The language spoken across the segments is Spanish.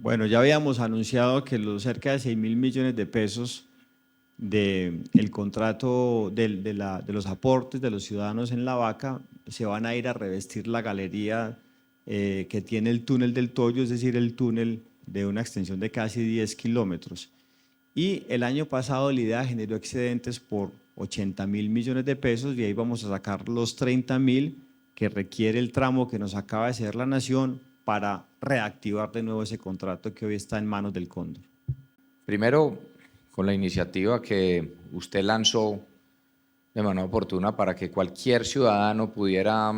Bueno, ya habíamos anunciado que los cerca de 6.000 millones de pesos del contrato de los aportes de los ciudadanos en La Vaca se van a ir a revestir la galería que tiene el túnel del Toyo, es decir, el túnel de una extensión de casi 10 kilómetros. Y el año pasado la idea generó excedentes por 80.000 millones de pesos y ahí vamos a sacar los 30.000 que requiere el tramo que nos acaba de ceder la Nación para reactivar de nuevo ese contrato que hoy está en manos del Cóndor. Primero, con la iniciativa que usted lanzó de manera oportuna para que cualquier ciudadano pudiera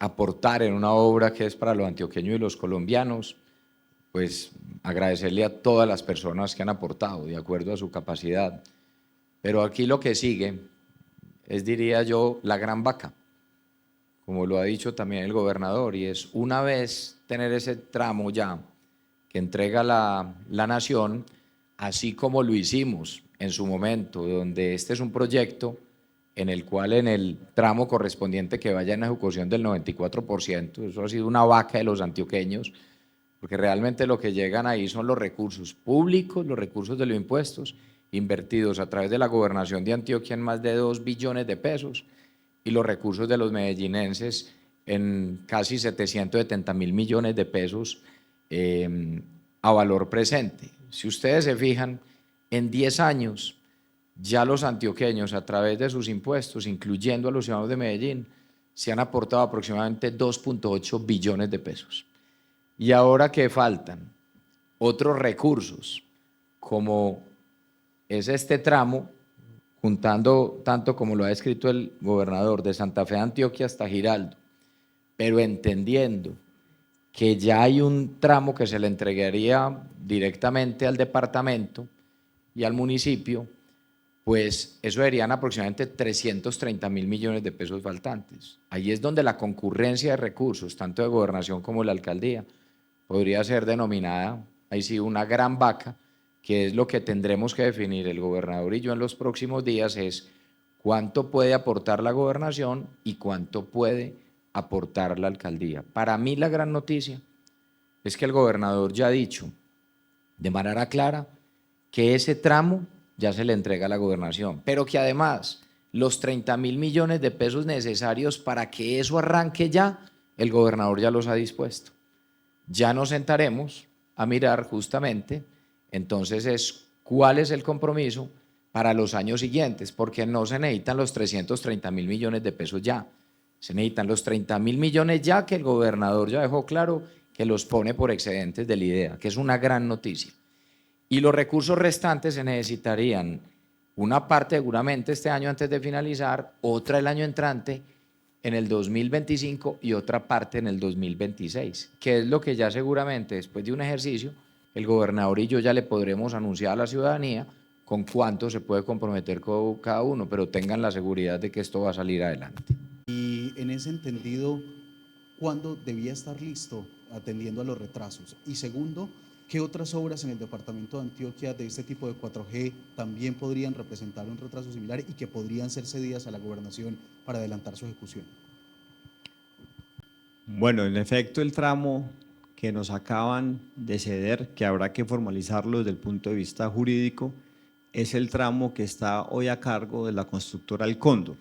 aportar en una obra que es para los antioqueños y los colombianos, pues agradecerle a todas las personas que han aportado de acuerdo a su capacidad. Pero aquí lo que sigue es, diría yo, la gran vaca, como lo ha dicho también el gobernador, y es una vez tener ese tramo ya que entrega la Nación, así como lo hicimos en su momento, donde este es un proyecto en el cual en el tramo correspondiente que vaya en ejecución del 94%, eso ha sido una vaca de los antioqueños, porque realmente lo que llegan ahí son los recursos públicos, los recursos de los impuestos, invertidos a través de la gobernación de Antioquia en más de 2 billones de pesos, y los recursos de los medellinenses en casi 770.000 millones de pesos a valor presente. Si ustedes se fijan, en 10 años ya los antioqueños a través de sus impuestos, incluyendo a los ciudadanos de Medellín, se han aportado aproximadamente 2.8 billones de pesos. Y ahora que faltan otros recursos, como es este tramo, juntando tanto como lo ha escrito el gobernador, de Santa Fe de Antioquia hasta Giraldo, pero entendiendo que ya hay un tramo que se le entregaría directamente al departamento y al municipio, pues eso serían aproximadamente 330.000 millones de pesos faltantes. Ahí es donde la concurrencia de recursos, tanto de gobernación como de la alcaldía, podría ser denominada, ahí sí, una gran vaca, que es lo que tendremos que definir el gobernador y yo en los próximos días, es cuánto puede aportar la gobernación y cuánto puede aportar la alcaldía. Para mí la gran noticia es que el gobernador ya ha dicho de manera clara que ese tramo ya se le entrega a la gobernación, pero que además los 30.000 millones de pesos necesarios para que eso arranque ya, el gobernador ya los ha dispuesto. Ya nos sentaremos a mirar justamente, entonces es cuál es el compromiso para los años siguientes, porque no se necesitan los 330.000 millones de pesos ya, se necesitan los 30.000 millones ya que el gobernador ya dejó claro que los pone por excedentes del IDEA, que es una gran noticia. Y los recursos restantes se necesitarían una parte seguramente este año antes de finalizar, otra el año entrante, en el 2025 y otra parte en el 2026, que es lo que ya seguramente después de un ejercicio el gobernador y yo ya le podremos anunciar a la ciudadanía con cuánto se puede comprometer con cada uno, pero tengan la seguridad de que esto va a salir adelante. Y en ese entendido, ¿cuándo debía estar listo atendiendo a los retrasos? Y segundo, ¿qué otras obras en el departamento de Antioquia de este tipo de 4G también podrían representar un retraso similar y que podrían ser cedidas a la gobernación para adelantar su ejecución? Bueno, en efecto, el tramo que nos acaban de ceder, que habrá que formalizarlo desde el punto de vista jurídico, es el tramo que está hoy a cargo de la constructora El Cóndor.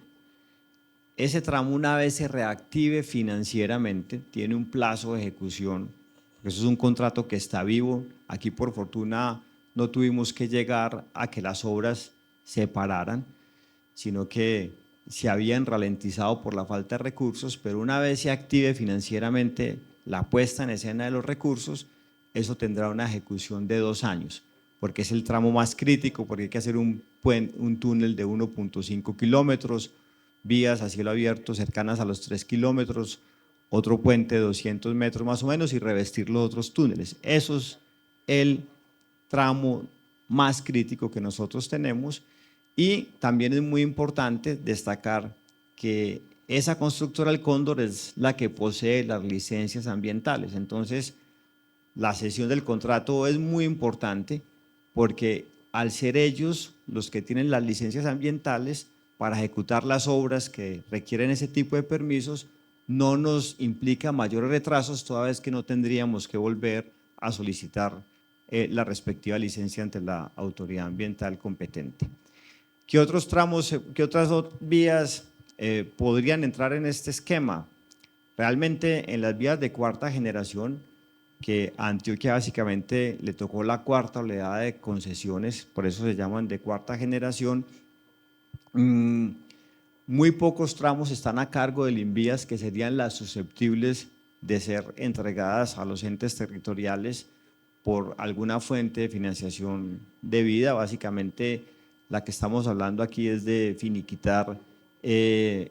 Ese tramo, una vez se reactive financieramente, tiene un plazo de ejecución, porque eso es un contrato que está vivo. Aquí, por fortuna, no tuvimos que llegar a que las obras se pararan, sino que se habían ralentizado por la falta de recursos, pero una vez se active financieramente la puesta en escena de los recursos, eso tendrá una ejecución de 2 años, porque es el tramo más crítico, porque hay que hacer un túnel de 1.5 kilómetros, vías a cielo abierto cercanas a los 3 kilómetros, otro puente de 200 metros más o menos y revestir los otros túneles. Eso es el tramo más crítico que nosotros tenemos. Y también es muy importante destacar que esa constructora El Cóndor es la que posee las licencias ambientales. Entonces, la cesión del contrato es muy importante porque al ser ellos los que tienen las licencias ambientales para ejecutar las obras que requieren ese tipo de permisos, no nos implica mayores retrasos, toda vez que no tendríamos que volver a solicitar la respectiva licencia ante la autoridad ambiental competente. ¿Qué otros tramos, qué otras vías podrían entrar en este esquema? Realmente en las vías de cuarta generación, que a Antioquia básicamente le tocó la cuarta oleada de concesiones, por eso se llaman de cuarta generación, muy pocos tramos están a cargo del INVÍAS, que serían las susceptibles de ser entregadas a los entes territoriales por alguna fuente de financiación debida. Básicamente la que estamos hablando aquí es de finiquitar el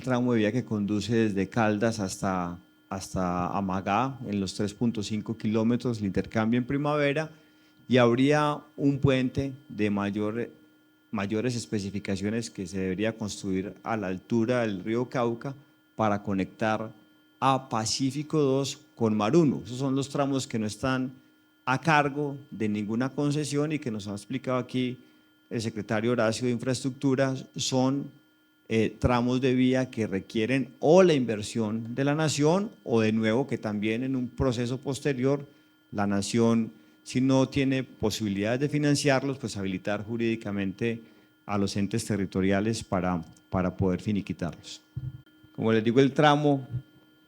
tramo de vía que conduce desde Caldas hasta Amagá, en los 3.5 kilómetros, el intercambio en Primavera, y habría un puente de mayores especificaciones que se debería construir a la altura del río Cauca para conectar a Pacífico 2 con Maruno. Esos son los tramos que no están a cargo de ninguna concesión y que nos ha explicado aquí el secretario Horacio de Infraestructura, son tramos de vía que requieren o la inversión de la nación o de nuevo que también en un proceso posterior la nación, si no tiene posibilidades de financiarlos, pues habilitar jurídicamente a los entes territoriales para poder finiquitarlos. Como les digo, el tramo,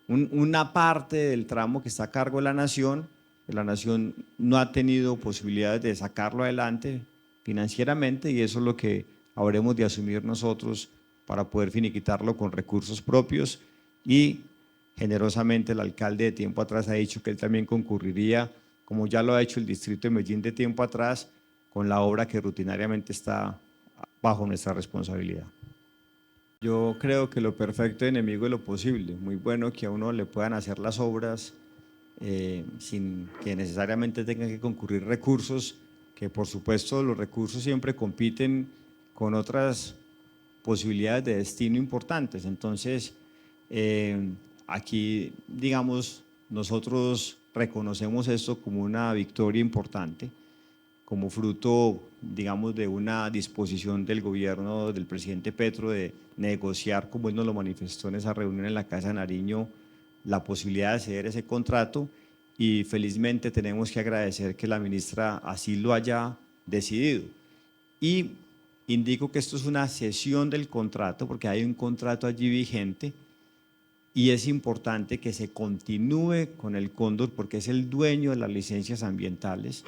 una parte del tramo que está a cargo de la nación no ha tenido posibilidades de sacarlo adelante financieramente y eso es lo que habremos de asumir nosotros para poder finiquitarlo con recursos propios y generosamente el alcalde de tiempo atrás ha dicho que él también concurriría, como ya lo ha hecho el distrito de Medellín de tiempo atrás, con la obra que rutinariamente está bajo nuestra responsabilidad. Yo creo que lo perfecto es enemigo de lo posible, muy bueno que a uno le puedan hacer las obras sin que necesariamente tengan que concurrir recursos, que por supuesto los recursos siempre compiten con otras posibilidades de destino importantes. Entonces, aquí, digamos, nosotros reconocemos esto como una victoria importante, como fruto, digamos, de una disposición del gobierno del presidente Petro de negociar, como él nos lo manifestó en esa reunión en la Casa de Nariño, la posibilidad de ceder ese contrato y felizmente tenemos que agradecer que la ministra así lo haya decidido. Y indico que esto es una cesión del contrato porque hay un contrato allí vigente y es importante que se continúe con el Cóndor porque es el dueño de las licencias ambientales.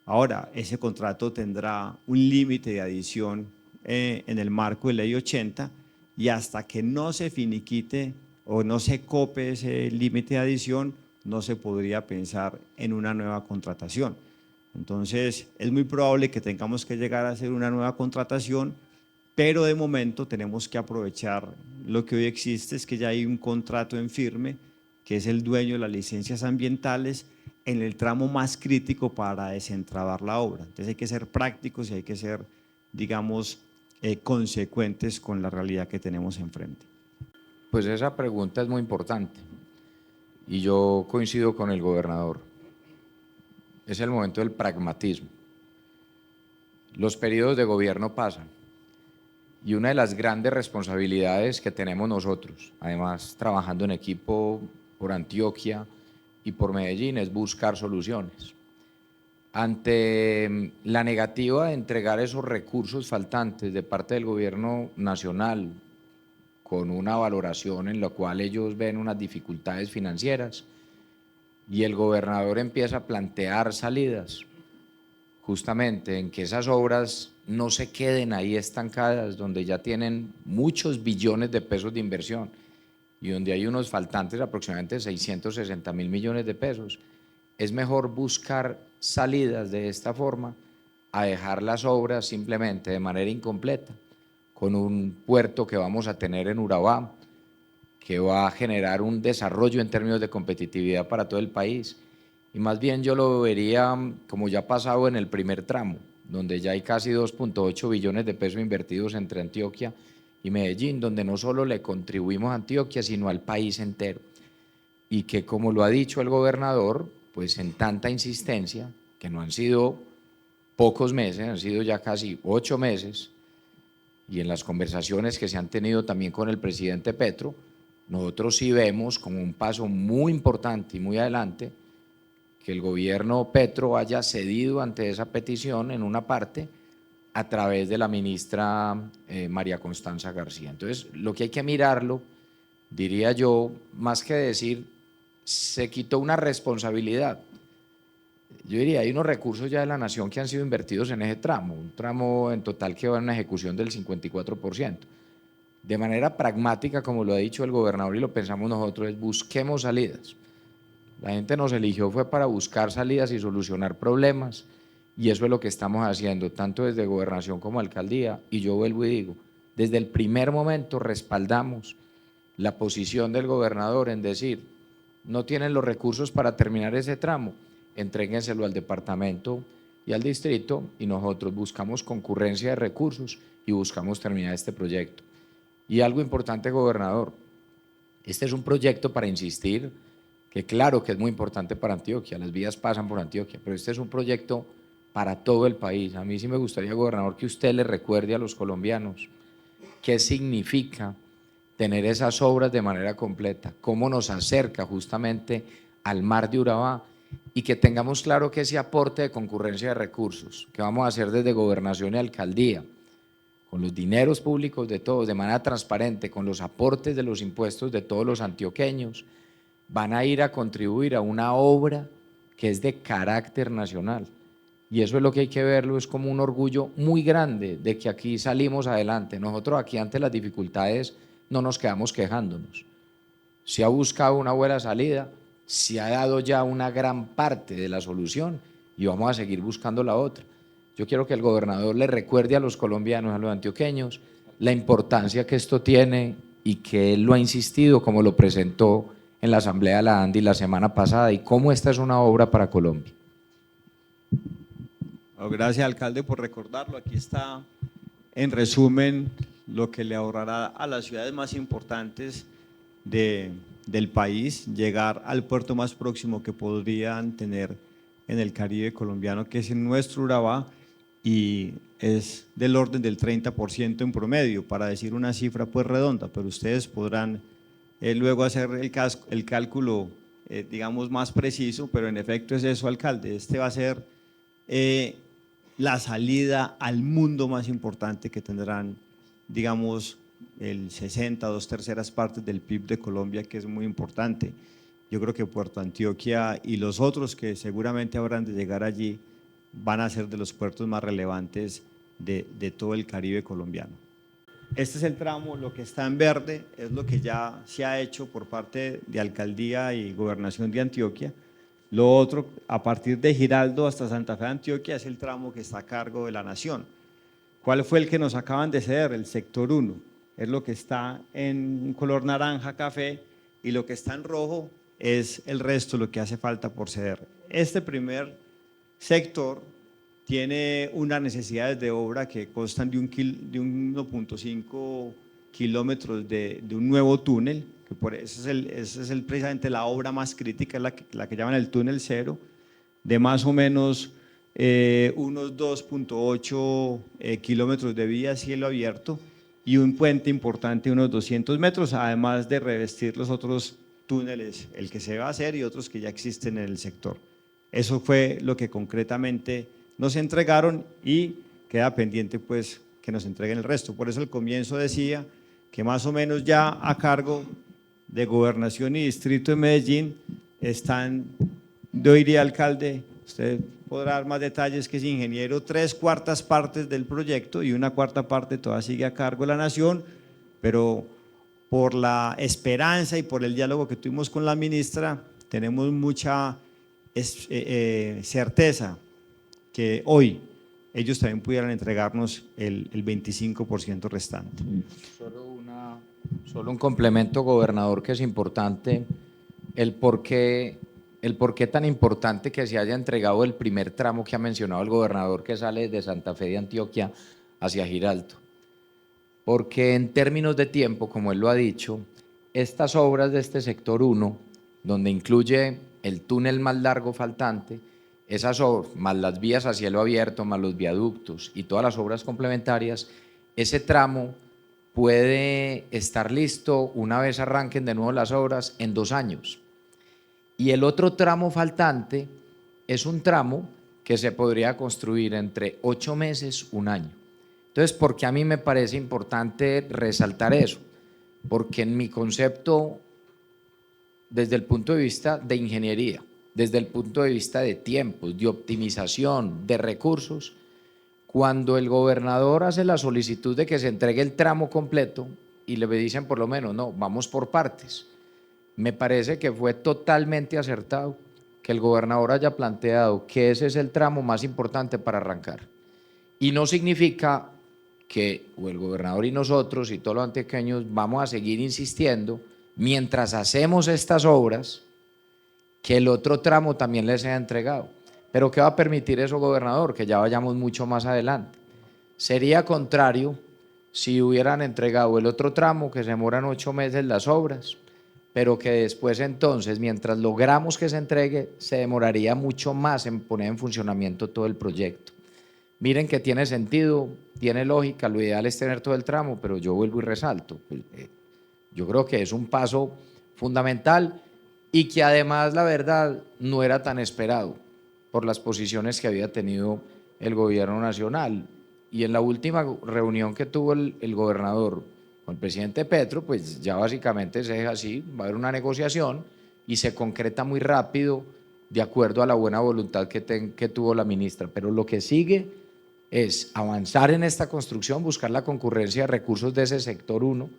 Ahora, ese contrato tendrá un límite de adición en el marco de Ley 80 y hasta que no se finiquite o no se cope ese límite de adición, no se podría pensar en una nueva contratación. Entonces, es muy probable que tengamos que llegar a hacer una nueva contratación, pero de momento tenemos que aprovechar lo que hoy existe, es que ya hay un contrato en firme, que es el dueño de las licencias ambientales, en el tramo más crítico para desentrabar la obra. Entonces hay que ser prácticos y hay que ser, digamos, consecuentes con la realidad que tenemos enfrente. Pues esa pregunta es muy importante y yo coincido con el gobernador. Es el momento del pragmatismo. Los periodos de gobierno pasan y una de las grandes responsabilidades que tenemos nosotros, además trabajando en equipo por Antioquia y por Medellín, es buscar soluciones. Ante la negativa de entregar esos recursos faltantes de parte del gobierno nacional, con una valoración en la cual ellos ven unas dificultades financieras, y el gobernador empieza a plantear salidas, justamente en que esas obras no se queden ahí estancadas, donde ya tienen muchos billones de pesos de inversión y donde hay unos faltantes aproximadamente 660.000 millones de pesos. Es mejor buscar salidas de esta forma a dejar las obras simplemente de manera incompleta, con un puerto que vamos a tener en Urabá, que va a generar un desarrollo en términos de competitividad para todo el país. Y más bien yo lo vería como ya ha pasado en el primer tramo, donde ya hay casi 2.8 billones de pesos invertidos entre Antioquia y Medellín, donde no solo le contribuimos a Antioquia, sino al país entero. Y que, como lo ha dicho el gobernador, pues en tanta insistencia, que no han sido pocos meses, han sido ya casi 8 meses, y en las conversaciones que se han tenido también con el presidente Petro, nosotros sí vemos como un paso muy importante y muy adelante que el gobierno Petro haya cedido ante esa petición en una parte a través de la ministra María Constanza García. Entonces, lo que hay que mirarlo, diría yo, más que decir, se quitó una responsabilidad. Yo diría, hay unos recursos ya de la nación que han sido invertidos en ese tramo, un tramo en total que va en una ejecución del 54%. De manera pragmática, como lo ha dicho el gobernador y lo pensamos nosotros, es busquemos salidas. La gente nos eligió fue para buscar salidas y solucionar problemas, y eso es lo que estamos haciendo, tanto desde gobernación como alcaldía, y yo vuelvo y digo, desde el primer momento respaldamos la posición del gobernador en decir, no tienen los recursos para terminar ese tramo, entréguenselo al departamento y al distrito, y nosotros buscamos concurrencia de recursos y buscamos terminar este proyecto. Y algo importante, gobernador, este es un proyecto para insistir, que claro que es muy importante para Antioquia, las vías pasan por Antioquia, pero este es un proyecto para todo el país. A mí sí me gustaría, gobernador, que usted le recuerde a los colombianos qué significa tener esas obras de manera completa, cómo nos acerca justamente al mar de Urabá, y que tengamos claro que ese aporte de concurrencia de recursos que vamos a hacer desde gobernación y alcaldía, con los dineros públicos de todos, de manera transparente, con los aportes de los impuestos de todos los antioqueños, van a ir a contribuir a una obra que es de carácter nacional. Y eso es lo que hay que verlo, es como un orgullo muy grande de que aquí salimos adelante. Nosotros aquí ante las dificultades no nos quedamos quejándonos. Se ha buscado una buena salida, se ha dado ya una gran parte de la solución y vamos a seguir buscando la otra. Yo quiero que el gobernador le recuerde a los colombianos, a los antioqueños, la importancia que esto tiene y que él lo ha insistido, como lo presentó en la Asamblea de la ANDI la semana pasada, y cómo esta es una obra para Colombia. Gracias, alcalde, por recordarlo. Aquí está, en resumen, lo que le ahorrará a las ciudades más importantes del país llegar al puerto más próximo que podrían tener en el Caribe colombiano, que es en nuestro Urabá, y es del orden del 30% en promedio, para decir una cifra pues redonda, pero ustedes podrán luego hacer el cálculo, digamos, más preciso, pero en efecto es eso, alcalde. Este va a ser la salida al mundo más importante que tendrán, digamos, el 60, 2/3 partes del PIB de Colombia, que es muy importante. Yo creo que Puerto Antioquia y los otros que seguramente habrán de llegar allí van a ser de los puertos más relevantes de todo el Caribe colombiano. Este es el tramo, lo que está en verde es lo que ya se ha hecho por parte de Alcaldía y Gobernación de Antioquia. Lo otro, a partir de Giraldo hasta Santa Fe de Antioquia, es el tramo que está a cargo de la Nación. ¿Cuál fue el que nos acaban de ceder? El sector 1, es lo que está en color naranja, café, y lo que está en rojo es el resto, lo que hace falta por ceder. Este primer sector tiene unas necesidades de obra que constan de 1.5 kilómetros de un nuevo túnel, que por eso es precisamente la obra más crítica, la que llaman el túnel cero, de más o menos unos 2.8 kilómetros de vía a cielo abierto y un puente importante de unos 200 metros, además de revestir los otros túneles, el que se va a hacer y otros que ya existen en el sector. Eso fue lo que concretamente nos entregaron y queda pendiente pues que nos entreguen el resto. Por eso al comienzo decía que más o menos ya a cargo de Gobernación y Distrito de Medellín están, yo diría, alcalde, usted podrá dar más detalles que es ingeniero, 3/4 partes del proyecto y 1/4 parte todavía sigue a cargo de la Nación, pero por la esperanza y por el diálogo que tuvimos con la ministra, tenemos mucha certeza que hoy ellos también pudieran entregarnos el 25% restante. Solo un complemento, gobernador, que es importante, el por qué tan importante que se haya entregado el primer tramo que ha mencionado el gobernador, que sale de Santa Fe de Antioquia hacia Giraldo. Porque en términos de tiempo, como él lo ha dicho, estas obras de este sector 1, donde incluye el túnel más largo faltante, esas obras, más las vías a cielo abierto, más los viaductos y todas las obras complementarias, ese tramo puede estar listo una vez arranquen de nuevo las obras en 2 años. Y el otro tramo faltante es un tramo que se podría construir entre 8 meses, un año. Entonces, ¿por qué a mí me parece importante resaltar eso? Porque en mi concepto, desde el punto de vista de ingeniería, desde el punto de vista de tiempos, de optimización, de recursos, cuando el gobernador hace la solicitud de que se entregue el tramo completo y le dicen por lo menos, no, vamos por partes, me parece que fue totalmente acertado que el gobernador haya planteado que ese es el tramo más importante para arrancar. Y no significa que o el gobernador y nosotros y todos los antioqueños vamos a seguir insistiendo mientras hacemos estas obras que el otro tramo también les sea entregado. Pero ¿qué va a permitir eso, gobernador? Que ya vayamos mucho más adelante. Sería contrario si hubieran entregado el otro tramo, que se demoran 8 meses las obras, pero que después entonces, mientras logramos que se entregue, se demoraría mucho más en poner en funcionamiento todo el proyecto. Miren que tiene sentido, tiene lógica, lo ideal es tener todo el tramo, pero yo vuelvo y resalto, yo creo que es un paso fundamental y que además, la verdad, no era tan esperado por las posiciones que había tenido el gobierno nacional. Y en la última reunión que tuvo el gobernador con el presidente Petro, pues ya básicamente se deja así, va a haber una negociación y se concreta muy rápido de acuerdo a la buena voluntad que tuvo la ministra. Pero lo que sigue es avanzar en esta construcción, buscar la concurrencia de recursos de ese sector 1,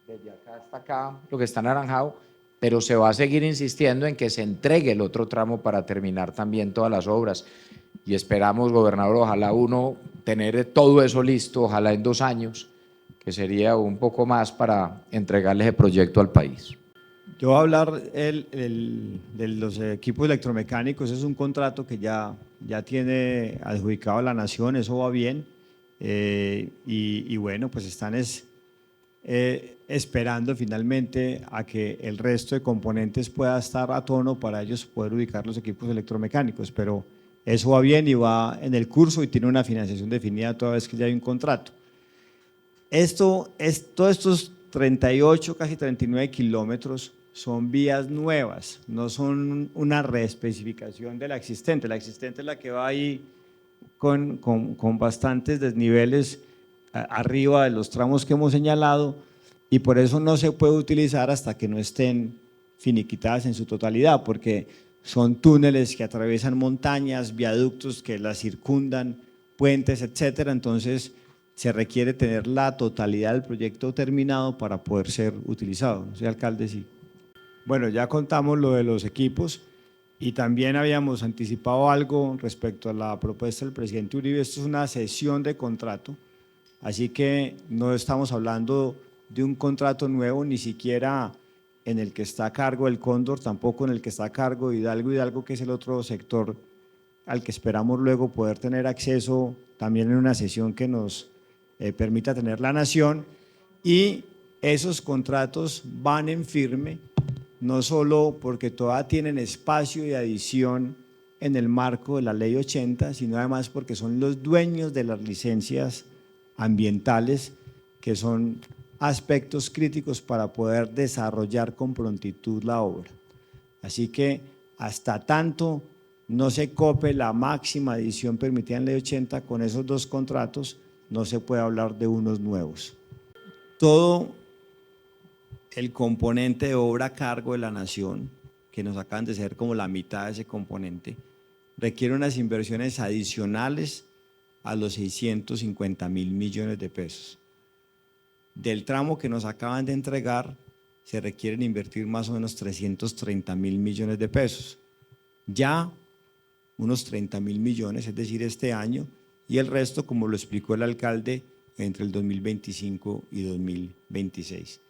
desde acá hasta acá, lo que está anaranjado, pero se va a seguir insistiendo en que se entregue el otro tramo para terminar también todas las obras. Y esperamos, gobernador, ojalá tener todo eso listo, ojalá en 2 años, que sería un poco más para entregarle ese proyecto al país. Yo voy a hablar de los equipos electromecánicos. Es un contrato que ya tiene adjudicado a la Nación, eso va bien. Y bueno, pues están esperando finalmente a que el resto de componentes pueda estar a tono para ellos poder ubicar los equipos electromecánicos, pero eso va bien y va en el curso y tiene una financiación definida toda vez que ya hay un contrato. Todos estos 38, casi 39 kilómetros son vías nuevas, no son una reespecificación de la existente. La existente es la que va ahí con bastantes desniveles arriba de los tramos que hemos señalado, y por eso no se puede utilizar hasta que no estén finiquitadas en su totalidad, porque son túneles que atraviesan montañas, viaductos que las circundan, puentes, etcétera. Entonces se requiere tener la totalidad del proyecto terminado para poder ser utilizado. No sé, alcalde, sí. Bueno, ya contamos lo de los equipos y también habíamos anticipado algo respecto a la propuesta del presidente Uribe. Esto es una cesión de contrato, así que no estamos hablando de un contrato nuevo, ni siquiera en el que está a cargo el Cóndor, tampoco en el que está a cargo Hidalgo, que es el otro sector al que esperamos luego poder tener acceso también en una sesión que nos permita tener la Nación. Y esos contratos van en firme, no solo porque todavía tienen espacio de adición en el marco de la Ley 80, sino además porque son los dueños de las licencias ambientales, que son aspectos críticos para poder desarrollar con prontitud la obra. Así que hasta tanto no se cope la máxima adición permitida en Ley 80 con esos 2 contratos, no se puede hablar de unos nuevos. Todo el componente de obra a cargo de la Nación, que nos acaban de ser como la mitad de ese componente, requiere unas inversiones adicionales a los 650.000 millones de pesos. Del tramo que nos acaban de entregar, se requieren invertir más o menos 330.000 millones de pesos. Ya unos 30.000 millones, es decir, este año, y el resto, como lo explicó el alcalde, entre el 2025 y 2026.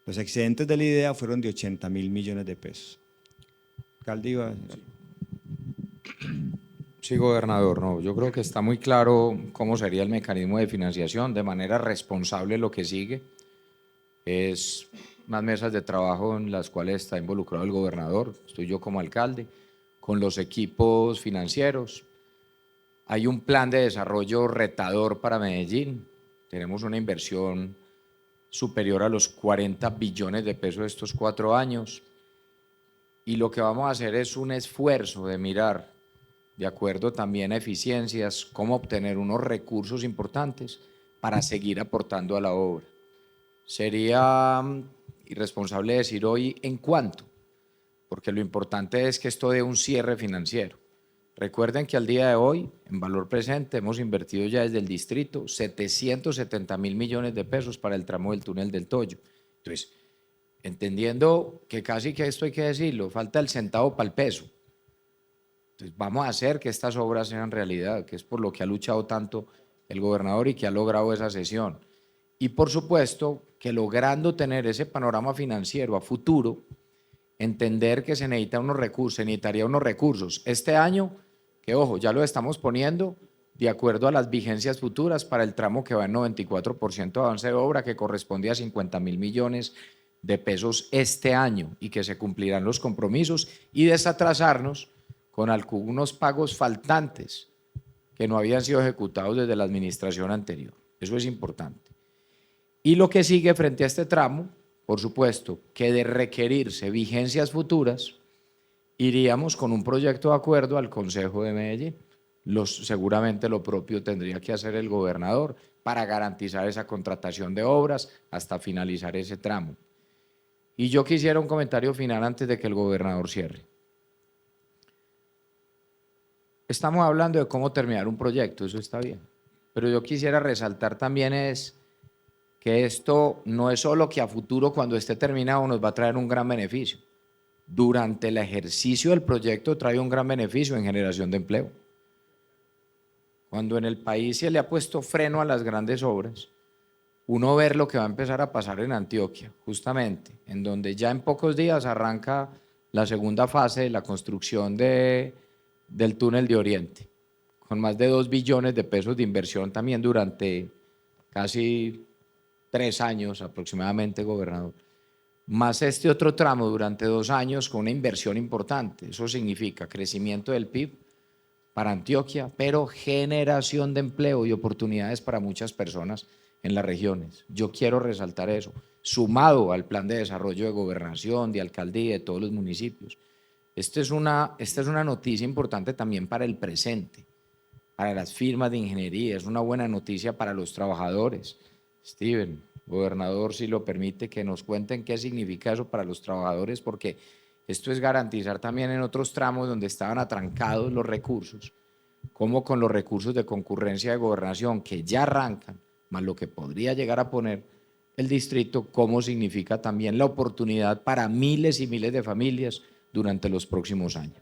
Los excedentes de la idea fueron de 80.000 millones de pesos. Alcalde, iba a decir. Sí, gobernador, no, yo creo que está muy claro cómo sería el mecanismo de financiación, de manera responsable. Lo que sigue es unas mesas de trabajo en las cuales está involucrado el gobernador, estoy yo como alcalde, con los equipos financieros. Hay un plan de desarrollo retador para Medellín, tenemos una inversión superior a los 40 billones de pesos estos 4 años, y lo que vamos a hacer es un esfuerzo de mirar de acuerdo también a eficiencias, cómo obtener unos recursos importantes para seguir aportando a la obra. Sería irresponsable decir hoy en cuánto, porque lo importante es que esto dé un cierre financiero. Recuerden que al día de hoy, en valor presente, hemos invertido ya desde el distrito 770.000 millones de pesos para el tramo del túnel del Toyo. Entonces, entendiendo que casi que esto hay que decirlo, falta el centavo para el peso. Entonces, vamos a hacer que estas obras sean realidad, que es por lo que ha luchado tanto el gobernador y que ha logrado esa cesión. Y por supuesto que logrando tener ese panorama financiero a futuro, entender que se necesita unos recursos, se necesitaría unos recursos. Este año, que ojo, ya lo estamos poniendo de acuerdo a las vigencias futuras para el tramo que va en 94% de avance de obra, que corresponde a 50.000 millones de pesos este año y que se cumplirán los compromisos y desatrasarnos con algunos pagos faltantes que no habían sido ejecutados desde la administración anterior. Eso es importante. Y lo que sigue frente a este tramo, por supuesto, que de requerirse vigencias futuras, iríamos con un proyecto de acuerdo al Consejo de Medellín. Seguramente lo propio tendría que hacer el gobernador para garantizar esa contratación de obras hasta finalizar ese tramo. Y yo quisiera un comentario final antes de que el gobernador cierre. Estamos hablando de cómo terminar un proyecto, eso está bien, pero yo quisiera resaltar también es que esto no es solo que a futuro cuando esté terminado nos va a traer un gran beneficio. Durante el ejercicio del proyecto trae un gran beneficio en generación de empleo. Cuando en el país se le ha puesto freno a las grandes obras, uno ver lo que va a empezar a pasar en Antioquia, justamente, en donde ya en pocos días arranca la segunda fase de la construcción del túnel de Oriente, con más de 2 billones de pesos de inversión también durante casi 3 años aproximadamente, gobernador, más este otro tramo durante 2 años con una inversión importante. Eso significa crecimiento del PIB para Antioquia, pero generación de empleo y oportunidades para muchas personas en las regiones. Yo quiero resaltar eso, sumado al plan de desarrollo de gobernación, de alcaldía, de todos los municipios. Esta es una noticia importante también para el presente, para las firmas de ingeniería, es una buena noticia para los trabajadores. Steven, gobernador, si lo permite, que nos cuenten qué significa eso para los trabajadores, porque esto es garantizar también en otros tramos donde estaban atrancados los recursos, como con los recursos de concurrencia de gobernación que ya arrancan, más lo que podría llegar a poner el distrito, cómo significa también la oportunidad para miles y miles de familias durante los próximos años.